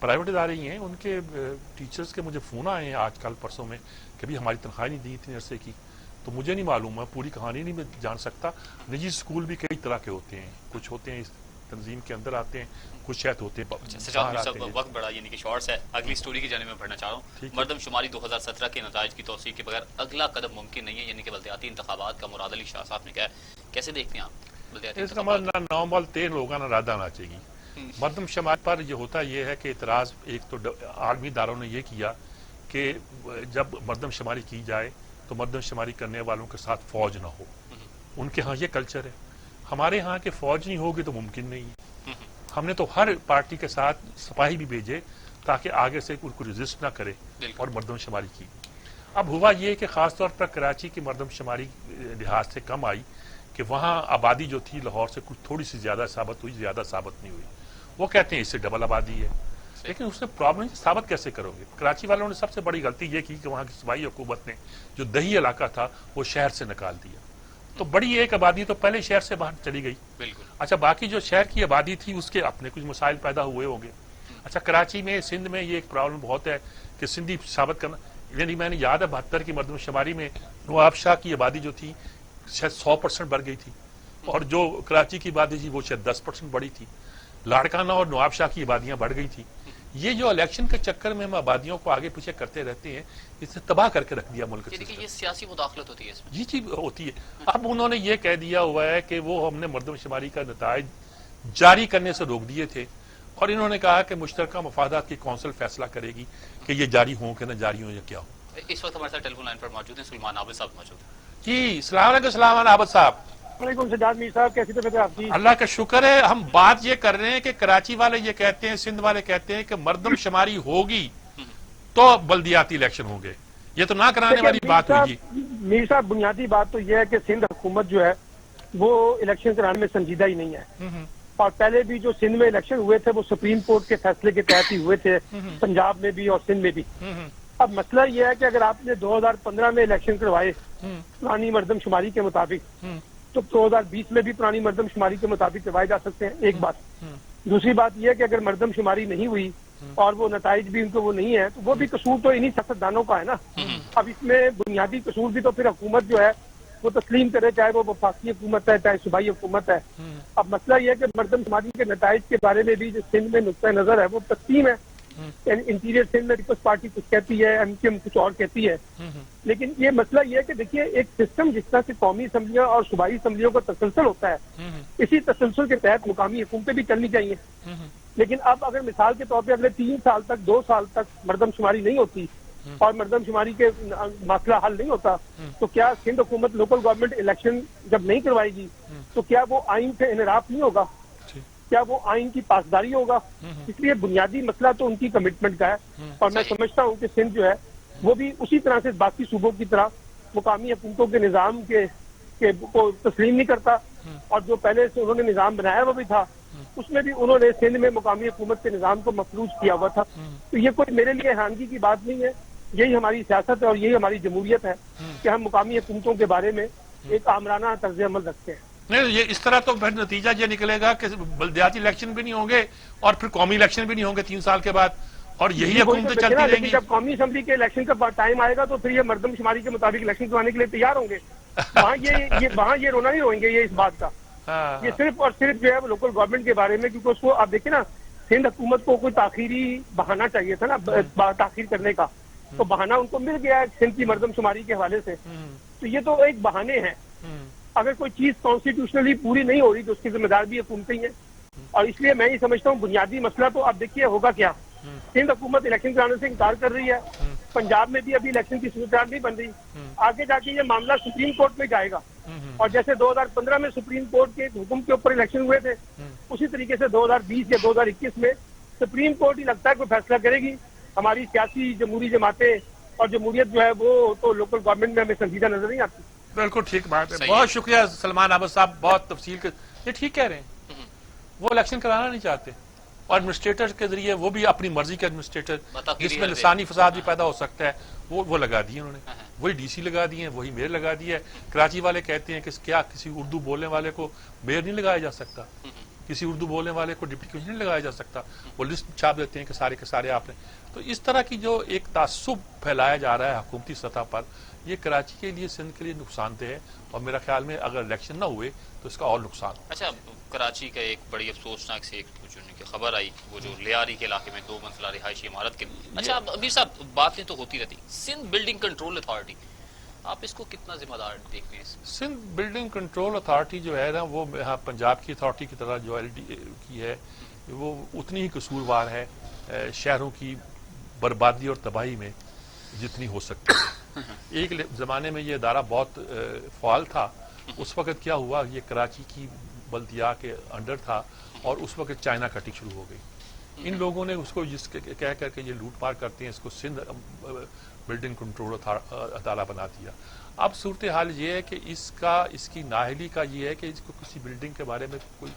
پرائیویٹ ادارے ہی ہیں، ان کے ٹیچرز کے مجھے فون آئے ہیں آج کل پرسوں میں کہ بھی ہماری تنخواہ نہیں دی اتنے عرصے کی. تو مجھے نہیں معلوم ہے، پوری کہانی نہیں میں جان سکتا. نجی اسکول بھی کئی طرح کے ہوتے ہیں، کچھ ہوتے ہیں اس تنظیم کے اندر آتے ہیں، کچھ شاید ہوتے ہیں سجاد صاحب وقت بڑا یعنی کہ شارٹس ہے، اگلی سٹوری کی جانب میں بڑھنا چاہ رہا ہوں. مردم شماری 2017 کے نتائج کی توثیق کے بغیر اگلا قدم ممکن نہیں ہے، یعنی کہ بلدیاتی انتخابات کا. مراد علی شاہ صاحب نے کہا ہے، کیسے دیکھتے ہیں آپ بلدیاتی اس کا مطلب نہ نومبل تیر ہوگا نہ رادہ نہ چاہیے. مردم شماری پر یہ ہوتا یہ ہے کہ اعتراض ایک تو عالمی اداروں نے یہ کیا کہ جب مردم شماری کی جائے تو مردم شماری کرنے والوں کے ساتھ فوج نہ ہو. ان کے ہاں یہ کلچر ہے. ہمارے ہاں کہ فوج نہیں ہوگی تو ممکن نہیں ہے. ہم نے تو ہر پارٹی کے ساتھ سپاہی بھی بھیجے تاکہ آگے سے ان کو ریزسٹ نہ کرے اور مردم شماری کی. اب ہوا یہ کہ خاص طور پر کراچی کی مردم شماری لحاظ سے کم آئی کہ وہاں آبادی جو تھی لاہور سے کچھ تھوڑی سی زیادہ ثابت ہوئی، زیادہ ثابت نہیں ہوئی. وہ کہتے ہیں اس سے ڈبل آبادی ہے، لیکن اس نے پرابلم ثابت کیسے کرو گے؟ کراچی والوں نے سب سے بڑی غلطی یہ کی کہ وہاں کی صوبائی حکومت نے جو دیہی علاقہ تھا وہ شہر سے نکال دیا. تو بڑی ایک آبادی تو پہلے شہر سے باہر چلی گئی. بالکل. اچھا باقی جو شہر کی آبادی تھی اس کے اپنے کچھ مسائل پیدا ہوئے ہوں گے. اچھا کراچی میں سندھ میں یہ ایک پرابلم بہت ہے کہ سندھی ثابت کرنا، یعنی میں نے یاد ہے 72 کی مردم شماری میں نواب شاہ کی آبادی جو تھی شاید 100% بڑھ گئی تھی، اور جو کراچی کی آبادی تھی وہ شاید 10% بڑھی تھی. لاڑکانہ اور نواب شاہ کی آبادیاں بڑھ گئی تھی. یہ جو الیکشن کے چکر میں ہم آبادیوں کو آگے پیچھے کرتے رہتے ہیں، اس نے تباہ کر کے رکھ دیا ملک سے. یہ سیاسی مداخلت ہوتی ہے اس میں. یہ چیز ہوتی ہے. اب انہوں نے یہ کہہ دیا ہوا ہے کہ وہ ہم نے مردم شماری کا نتائج جاری کرنے سے روک دیے تھے، اور انہوں نے کہا کہ مشترکہ مفادات کی کونسل فیصلہ کرے گی کہ یہ جاری ہوں کہ نہ جاری ہوں یا کیا ہو. اس وقت ہمارے ساتھ ٹیلی فون لائن پر موجود ہیں سلمان عابد صاحب موجود ہیں. جی السلام علیکم. السلام عابد صاحب. وعلیکم سجاد میر صاحب، کیسی طبیعت ہے آپ کی؟ اللہ کا شکر ہے. ہم بات یہ کر رہے ہیں کہ کراچی والے یہ کہتے ہیں، سندھ والے کہتے ہیں کہ مردم شماری ہوگی تو بلدیاتی الیکشن ہوں گے. یہ تو نہ کرانے والی بات ہوگی. میر صاحب بنیادی بات تو یہ ہے کہ سندھ حکومت جو ہے وہ الیکشن کرانے میں سنجیدہ ہی نہیں ہے. اور پہلے بھی جو سندھ میں الیکشن ہوئے تھے وہ سپریم کورٹ کے فیصلے کے تحت ہی ہوئے تھے، پنجاب میں بھی اور سندھ میں بھی. اب مسئلہ یہ ہے کہ اگر آپ نے 2015 میں الیکشن کروائے پرانی مردم شماری کے مطابق تو 2020 میں بھی پرانی مردم شماری کے مطابق کروائے جا سکتے ہیں. ایک بات. دوسری بات یہ ہے کہ اگر مردم شماری نہیں ہوئی اور وہ نتائج بھی ان کو وہ نہیں ہے تو وہ بھی قصور تو انہی سیاستدانوں کا ہے نا. اب اس میں بنیادی قصور بھی تو پھر حکومت جو ہے وہ تسلیم کرے، چاہے وہ وفاقی حکومت ہے چاہے صوبائی حکومت ہے. اب مسئلہ یہ ہے کہ مردم شماری کے نتائج کے بارے میں بھی جو سندھ میں نقطۂ نظر ہے وہ تقسیم ہے. انٹیریئر سندھ میں پیپلز پارٹی کچھ کہتی ہے، ایم کیو ایم کچھ اور کہتی ہے. لیکن یہ مسئلہ یہ ہے کہ دیکھیے ایک سسٹم جس طرح سے قومی اسمبلیاں اور صوبائی اسمبلیوں کا تسلسل ہوتا ہے، اسی تسلسل کے تحت مقامی حکومتیں بھی چلنی چاہیے. لیکن اب اگر مثال کے طور پہ اگلے 3 سال تک 2 سال تک مردم شماری نہیں ہوتی اور مردم شماری کے مسئلہ حل نہیں ہوتا تو کیا سندھ حکومت لوکل گورنمنٹ الیکشن جب نہیں کروائے گی تو کیا وہ آئین سے انحراف نہیں ہوگا؟ کیا وہ آئین کی پاسداری ہوگا؟ اس لیے بنیادی مسئلہ تو ان کی کمٹمنٹ کا ہے. اور میں سمجھتا ہوں کہ سندھ جو ہے وہ بھی اسی طرح سے باقی صوبوں کی طرح مقامی حکومتوں کے نظام کو تسلیم نہیں کرتا، اور جو پہلے سے انہوں نے نظام بنایا وہ بھی تھا اس میں بھی انہوں نے سندھ میں مقامی حکومت کے نظام کو مفروض کیا ہوا تھا. تو یہ کوئی میرے لیے حیرانگی کی بات نہیں ہے. یہی ہماری سیاست ہے اور یہی ہماری جمہوریت ہے کہ ہم مقامی حکومتوں کے بارے میں ایک آمرانہ طرز عمل رکھتے ہیں. نہیں یہ اس طرح تو پھر نتیجہ یہ نکلے گا کہ بلدیاتی الیکشن بھی نہیں ہوں گے اور پھر قومی الیکشن بھی نہیں ہوں گے 3 سال کے بعد، اور یہی حکومتیں چلتی رہیں گی. جب قومی اسمبلی کے الیکشن کا ٹائم آئے گا تو پھر یہ مردم شماری کے مطابق الیکشن کروانے کے لیے تیار ہوں گے. وہاں یہ رونا نہیں روئیں گے یہ اس بات کا. یہ صرف اور صرف جو ہے وہ لوکل گورنمنٹ کے بارے میں، کیونکہ اس کو آپ دیکھیں نا سندھ حکومت کو کوئی تاخیری بہانہ چاہیے تھا نا تاخیر کرنے کا، تو بہانہ ان کو مل گیا ہے سندھ کی مردم شماری کے حوالے سے. تو یہ تو ایک بہانے ہیں. اگر کوئی چیز کانسٹیٹیوشنلی پوری نہیں ہو رہی تو اس کی ذمہ دار بھی حکومتیں ہیں. اور اس لیے میں یہ سمجھتا ہوں بنیادی مسئلہ تو آپ دیکھیے ہوگا کیا. سندھ حکومت الیکشن کرانے سے انکار کر رہی ہے، پنجاب میں بھی ابھی الیکشن کی صورتحال نہیں بن رہی. آگے جا کے یہ معاملہ سپریم کورٹ میں جائے گا، اور جیسے 2015 میں سپریم کورٹ کے حکم کے اوپر الیکشن ہوئے تھے اسی طریقے سے 2020 یا 2021 میں سپریم کورٹ ہی لگتا ہے کوئی فیصلہ کرے گی. ہماری سیاسی جمہوری جماعتیں اور جمہوریت جو ہے وہ تو لوکل گورنمنٹ میں ہمیں سنجیدہ نظر نہیں آتی. بالکل ٹھیک بات ہے. بہت شکریہ سلمان عابد صاحب، بہت تفصیل کے یہ ٹھیک کہہ رہے ہیں. وہ الیکشن کرانا نہیں چاہتے اور ایڈمنسٹریٹر کے ذریعے وہ بھی اپنی مرضی کے ایڈمنسٹریٹر جس میں لسانی فساد بھی پیدا ہو سکتا ہے وہ لگا دیے انہوں نے. وہی ڈی سی لگا دیے ہیں، وہی میئر لگا دیا ہے. کراچی والے کہتے ہیں کہ کیا کسی اردو بولنے والے کو میئر نہیں لگایا جا سکتا؟ کسی اردو بولنے والے کو ڈپٹی کمشنر نہیں لگایا جا سکتا، وہ لسٹ چھاپ دیتے ہیں کہ سارے کے سارے آپ نے. تو اس طرح کی جو ایک تعصب پھیلایا جا رہا ہے حکومتی سطح پر، یہ کراچی کے لیے، سندھ کے لیے نقصان دہ ہے، اور میرا خیال میں اگر الیکشن نہ ہوئے تو اس کا اور نقصان ہو. اچھا، کراچی کا ایک بڑی افسوسناک سے ایک خبر آئی، وہ جو لیاری کے علاقے میں 2 منزلہ رہائشی عمارت کے. اچھا امیر صاحب، باتیں تو ہوتی رہتی، سندھ بلڈنگ کنٹرول اتھارٹی، آپ اس کو کتنا ذمہ دار دیکھتے ہیں؟ سندھ بلڈنگ کنٹرول اتھارٹی جو ہے نا، وہ پنجاب کی اتھارٹی کی طرح جو ایل ڈی کی ہے، وہ اتنی ہی قصوروار ہے شہروں کی بربادی اور تباہی میں جتنی ہو سکتی ہے. ایک زمانے میں یہ ادارہ بہت فعال تھا. اس وقت کیا ہوا، یہ کراچی کی بلدیہ کے انڈر تھا، اور اس وقت چائنا کٹنگ شروع ہو گئی. ان لوگوں نے اس کو جس کہہ کر کے یہ لوٹ مار کرتے ہیں، اس کو سندھ بلڈنگ کنٹرول ادارہ بنا دیا. اب صورتحال یہ ہے کہ اس کی نااہلی کا یہ ہے کہ اس کو کسی بلڈنگ کے بارے میں کوئی،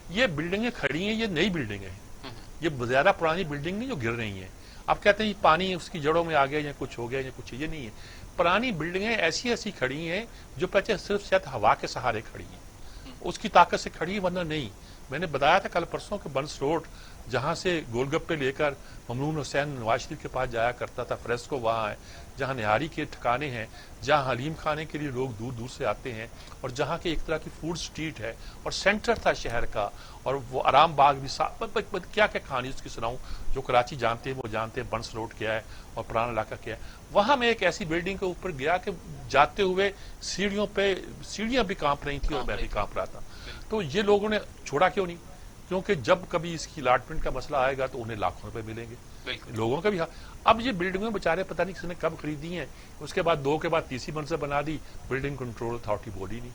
یہ بلڈنگیں کھڑی ہیں، یہ نئی بلڈنگیں ہیں، یہ زیادہ پرانی بلڈنگ نہیں جو گر رہی ہیں. اب کہتے ہیں یہ پانی اس کی جڑوں میں آ گیا یا کچھ ہو گیا یا کچھ، یہ نہیں ہے. پرانی بلڈنگیں ایسی کھڑی ہیں جو پہلے صرف شاید ہوا کے سہارے کھڑی ہیں، اس کی طاقت سے کھڑی، ورنہ نہیں. میں نے بتایا تھا کل پرسوں کہ بنس روڈ جہاں سے گول گپے لے کر ممنون حسین نواز شریف کے پاس جایا کرتا تھا، فریسکو وہاں ہے، جہاں نہاری کے ٹھکانے ہیں، جہاں حلیم کھانے کے لیے لوگ دور دور سے آتے ہیں، اور جہاں کی ایک طرح کی فوڈ سٹریٹ ہے اور سینٹر تھا شہر کا، اور وہ آرام باغ بھی کیا کہانی اس کی سناؤں. جو کراچی جانتے ہیں وہ جانتے ہیں بنس روڈ کیا ہے اور پرانا علاقہ کیا ہے. وہاں میں ایک ایسی بلڈنگ کے اوپر گیا کہ جاتے ہوئے سیڑھیاں بھی کانپ رہی تھیں اور میں بھی کانپ رہا تھا. تو یہ لوگوں نے چھوڑا کیوں نہیں؟ کیونکہ جب کبھی اس کی الاٹمنٹ کا مسئلہ آئے گا تو انہیں لاکھوں روپے ملیں گے لوگوں کا بھی. اب یہ بلڈنگیں بیچارے پتہ نہیں کس نے کب خریدی ہیں، اس کے بعد 2 کے بعد تیسری منزل بنا دی، بلڈنگ کنٹرول اتھارٹی بولی نہیں.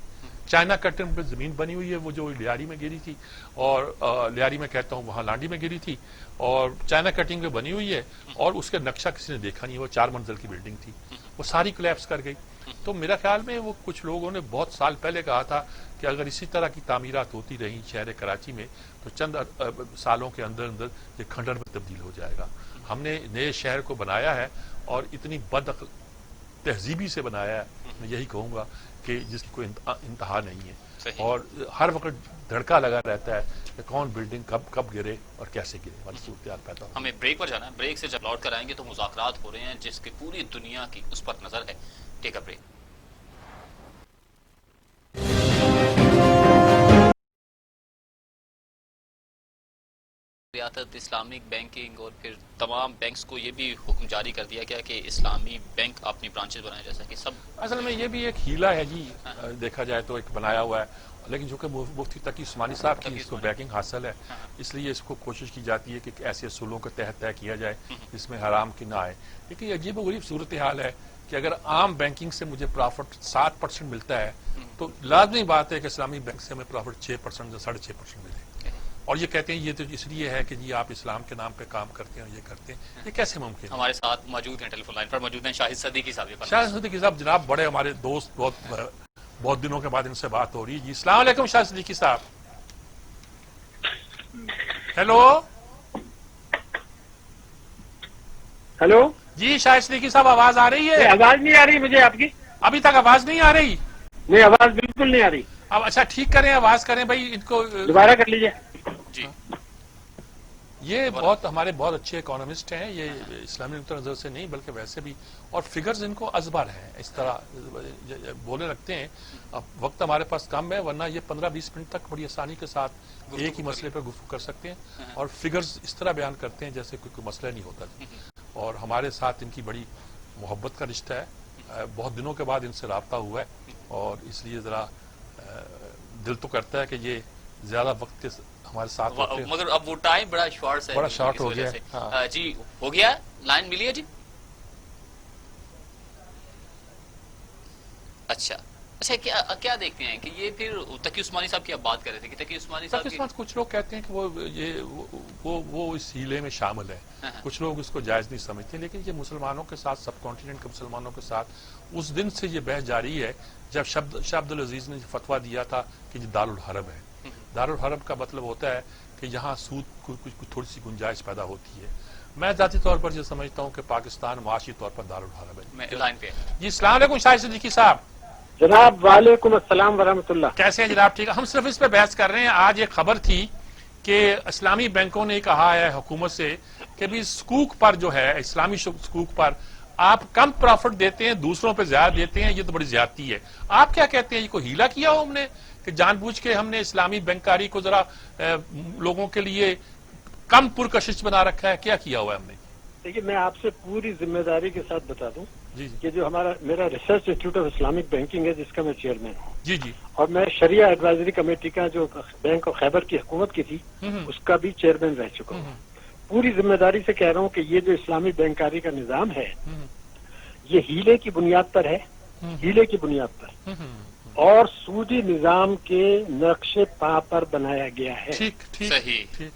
چائنا کٹن پہ زمین بنی ہوئی ہے، وہ جو لیاری میں گری تھی، اور لیاری میں کہتا ہوں وہاں لانڈی میں گری تھی، اور چائنا کٹنگ پہ بنی ہوئی ہے، اور اس کا نقشہ کسی نے دیکھا نہیں. وہ 4 منزل کی بلڈنگ تھی، وہ ساری کولیپس کر گئی. تو میرا خیال میں وہ کچھ لوگوں نے بہت سال پہلے کہا تھا کہ اگر اسی طرح کی تعمیرات ہوتی رہیں شہر کراچی میں تو چند سالوں کے اندر یہ کھنڈر میں تبدیل ہو جائے گا. ہم نے نئے شہر کو بنایا ہے اور اتنی بد تہذیبی سے بنایا ہے، میں یہی کہوں گا کہ جس کی کوئی انتہا نہیں ہے، اور ہر وقت دھڑکا لگا رہتا ہے کہ کون بلڈنگ کب گرے اور کیسے گرے والی صورتحال پیدا ہو. ہمیں بریک پر جانا ہے، بریک سے جب لوٹ کر آئیں گے تو مذاکرات ہو رہے ہیں جس کی پوری دنیا کی اس پر نظر ہے. ٹیک اے بریک. ریاست اسلامک بینکنگ اور پھر تمام بینکس کو یہ بھی حکم جاری کر دیا گیا کہ اسلامی بینک اپنی برانچز بنائے، جیسا کہ سب. اصل میں یہ بھی ایک ہیلا ہے جی، دیکھا جائے تو ایک بنایا ہوا ہے، لیکن جو کہ مفتی تقی عثمانی صاحب کی اس کو بیکنگ حاصل ہے، اس لیے اس کو کوشش کی جاتی ہے کہ ایسے اصولوں کے تحت طے کیا جائے جس میں حرام کی نہ آئے. لیکن یہ عجیب و غریب صورتحال ہے کہ اگر عام بینکنگ سے مجھے پرافٹ 7% ملتا ہے تو لازمی بات ہے کہ اسلامی بینک سے ہمیں پرافٹ 6% یا 6.5% ملے. اور یہ کہتے ہیں یہ تو اس لیے ہے کہ جی آپ اسلام کے نام پہ کام کرتے ہیں اور یہ کرتے ہیں. یہ کیسے ممکن ہے؟ ہمارے ساتھ موجود ہیں، ٹیلی فون لائن پر موجود ہیں شاہد صدیقی صاحب. شاہد صدیقی صاحب جناب بڑے ہمارے دوست، بہت دنوں کے بعد ان سے بات ہو رہی ہے. جی السلام علیکم شاہد صدیقی صاحب. ہیلو ہیلو جی شاہد صدیقی صاحب، آواز آ رہی ہے؟ آواز نہیں آ رہی مجھے آپ کی. ابھی تک آواز نہیں آ رہی؟ نہیں آواز بالکل نہیں آ رہی. اب اچھا ٹھیک کریں، آواز کریں بھائی، ان کو دوبارہ کر لیجیے. جی یہ ہمارے بہت اچھے اکانومسٹ ہیں، یہ اسلامی نقطہ نظر سے نہیں بلکہ ویسے بھی، اور فگرز ان کو ازبر ہیں، اس طرح بولنے لگتے ہیں. اب وقت ہمارے پاس کم ہے، ورنہ یہ 15-20 منٹ تک بڑی آسانی کے ساتھ ایک ہی مسئلے پر گفتگو کر سکتے ہیں، اور فگرز اس طرح بیان کرتے ہیں جیسے کوئی مسئلہ نہیں ہوتا. اور ہمارے ساتھ ان کی بڑی محبت کا رشتہ ہے، بہت دنوں کے بعد ان سے رابطہ ہوا ہے، اور اس لیے ذرا دل تو کرتا ہے کہ یہ زیادہ وقت کے ہمارے ساتھ ہوتے ہیں، مگر اب وہ ٹائم بڑا شارٹ ہے، بڑا شارٹ ہو گیا ہے. جی ہو گیا، لائن ملی ہے جی. اچھا کیا دیکھتے ہیں کہ یہ پھر تقی عثمانی صاحب کی اب بات کر رہے تھے کہ تقی عثمانی صاحب کچھ لوگ کہتے ہیں کہ وہ اس ہیلے میں شامل ہے، کچھ لوگ اس کو جائز نہیں سمجھتے، لیکن یہ مسلمانوں کے ساتھ، سب کانٹیننٹ کے مسلمانوں کے ساتھ اس دن سے یہ بحث جاری ہے جب شاہ عبد العزیز نے فتویٰ دیا تھا کہ یہ دارالحرب ہے. دارالحرب کا مطلب ہوتا ہے کہ یہاں سود کچھ تھوڑی سی گنجائش پیدا ہوتی ہے. میں ذاتی طور پر یہ سمجھتا ہوں کہ پاکستان معاشی طور پر دارالحرب ہے. لائن پہ جی السلام علیکم شاہد صدیقی صاحب. جناب وعلیکم السلام ورحمۃ اللہ. کیسے ہیں جناب؟ ٹھیک ہے. ہم صرف اس پہ بحث کر رہے ہیں. آج ایک خبر تھی کہ اسلامی بینکوں نے کہا ہے حکومت سے کہ بھی سکوک پر جو ہے اسلامی سکوک پر آپ کم پروفٹ دیتے ہیں دوسروں پہ زیادہ دیتے ہیں، یہ تو بڑی زیادتی ہے. آپ کیا کہتے ہیں، یہ کوئی ہیلا کیا ہو ہم نے کہ جان بوجھ کے ہم نے اسلامی بینکاری کو ذرا لوگوں کے لیے کم پرکشش بنا رکھا ہے، کیا ہوا ہے ہم نے؟ دیکھیے میں آپ سے پوری ذمہ داری کے ساتھ بتا دوں جی کہ جو میرا research institute of Islamic banking ہے جس کا میں چیئرمین ہوں، جی اور میں شریعہ ایڈوائزری کمیٹی کا جو بینک آف خیبر کی حکومت کی تھی اس کا بھی چیئرمین رہ چکا ہوں. پوری ذمہ داری سے کہہ رہا ہوں کہ یہ جو اسلامی بینکاری کا نظام ہے یہ ہیلے کی بنیاد پر ہے، ہیلے کی بنیاد پر اور سودی نظام کے نقشے پا پر بنایا گیا ہے. صحیح.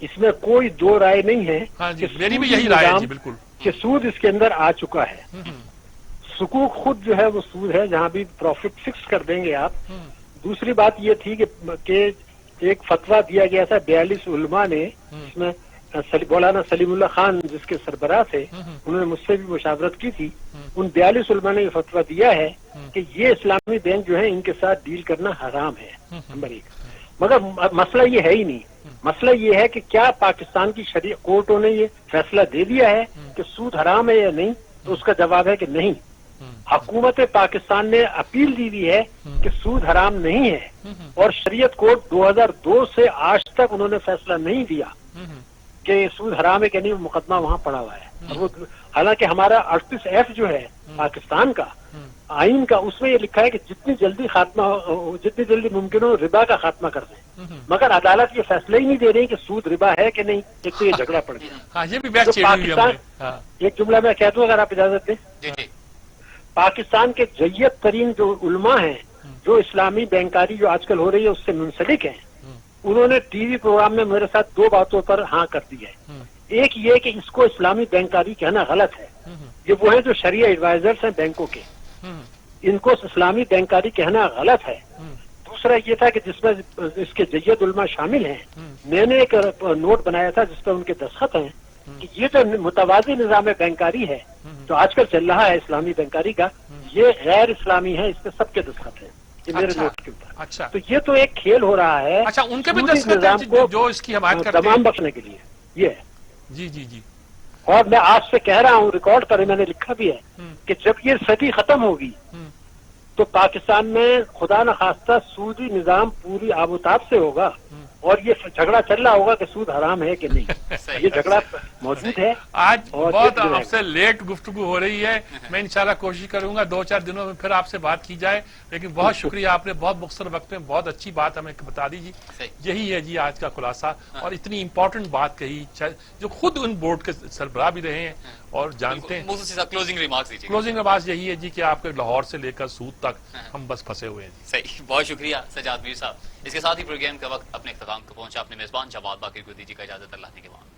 اس میں کوئی دو رائے نہیں ہے کہ میری بھی یہی رائے ہے جی بالکل کہ سود اس کے اندر آ چکا ہے. سکوک خود جو ہے وہ سود ہے، جہاں بھی پروفٹ فکس کر دیں گے آپ. دوسری بات یہ تھی کہ ایک فتویٰ دیا گیا تھا 42 علماء نے، اس میں مولانا سلیم اللہ خان جس کے سربراہ تھے انہوں نے مجھ سے بھی مشاورت کی تھی. ان 42 علماء نے یہ فتویٰ دیا ہے کہ یہ اسلامی بینک جو ہے ان کے ساتھ ڈیل کرنا حرام ہے، نمبر 1. مگر مسئلہ یہ ہے ہی نہیں. مسئلہ یہ ہے کہ کیا پاکستان کی شریعت کورٹوں نے یہ فیصلہ دے دیا ہے کہ سود حرام ہے یا نہیں؟ تو اس کا جواب ہے کہ نہیں. حکومت پاکستان نے اپیل دی ہوئی ہے کہ سود حرام نہیں ہے، اور شریعت کورٹ 2002 سے آج تک انہوں نے فیصلہ نہیں دیا کہ سود حرام ہے کہ نہیں. مقدمہ وہاں پڑا ہوا ہے. حالانکہ ہمارا 38F جو ہے پاکستان کا آئین کا، اس میں یہ لکھا ہے کہ جتنی جلدی ممکن ہو ربا کا خاتمہ کر دیں. مگر عدالت یہ فیصلہ ہی نہیں دے رہی کہ سود ربا ہے کہ نہیں. ایک تو یہ جھگڑا پڑ گیا. ایک جملہ میں کہہ دوں اگر آپ اجازت دیں. پاکستان کے جیت ترین جو علماء ہیں جو اسلامی بینکاری جو آج کل ہو رہی ہے اس سے منسلک ہیں، انہوں نے ٹی وی پروگرام میں میرے ساتھ 2 باتوں پر ہاں کر دی ہے. ایک یہ کہ اس کو اسلامی بینکاری کہنا غلط ہے. یہ وہ ہیں جو شریعہ ایڈوائزرز ہیں بینکوں کے، ان کو اسلامی بینکاری کہنا غلط ہے. دوسرا یہ تھا کہ جس میں اس کے جید علماء شامل ہیں، میں نے ایک نوٹ بنایا تھا جس پہ ان کے دستخط ہیں کہ یہ جو متوازی نظام بینکاری ہے جو آج کل چل رہا ہے اسلامی بینکاری کا، یہ غیر اسلامی ہے. اس پہ سب کے دستخط ہیں، یہ میرے نوٹ کے اوپر. تو یہ تو ایک کھیل ہو رہا ہے ان کے بھی دستخط کو جو اس کی حمایت کرتے ہیں تمام بخشنے کے لیے. یہ جی اور میں آپ سے کہہ رہا ہوں، ریکارڈ کرے میں نے لکھا بھی ہے کہ جب یہ صدی ختم ہوگی تو پاکستان میں خدا نخواستہ سودی نظام پوری آب و تاب سے ہوگا، اور یہ جھگڑا چل رہا ہوگا کہ سود حرام ہے کہ نہیں. یہ جھگڑا موجود ہے. آج بہت آپ سے لیٹ گفتگو ہو رہی ہے. میں انشاءاللہ کوشش کروں گا 2-4 دنوں میں پھر آپ سے بات کی جائے. لیکن بہت شکریہ، آپ نے بہت مختصر وقت میں بہت اچھی بات ہمیں بتا دی جی. یہی ہے جی آج کا خلاصہ، اور اتنی امپورٹنٹ بات کہی جو خود ان بورڈ کے سربراہ بھی رہے ہیں اور جانتے ہیں. کلوزنگ ریمارکس یہی ہے جی کہ آپ کے لاہور سے لے کر سود تک ہم بس پھنسے ہوئے ہیں. صحیح. بہت شکریہ سجاد میر صاحب. اس کے ساتھ ہی پروگرام کا وقت اپنے اختتام کو پہنچا. اپنے میزبان جواد باقر کو دیجیے گا اجازت. اللہ نے کے بعد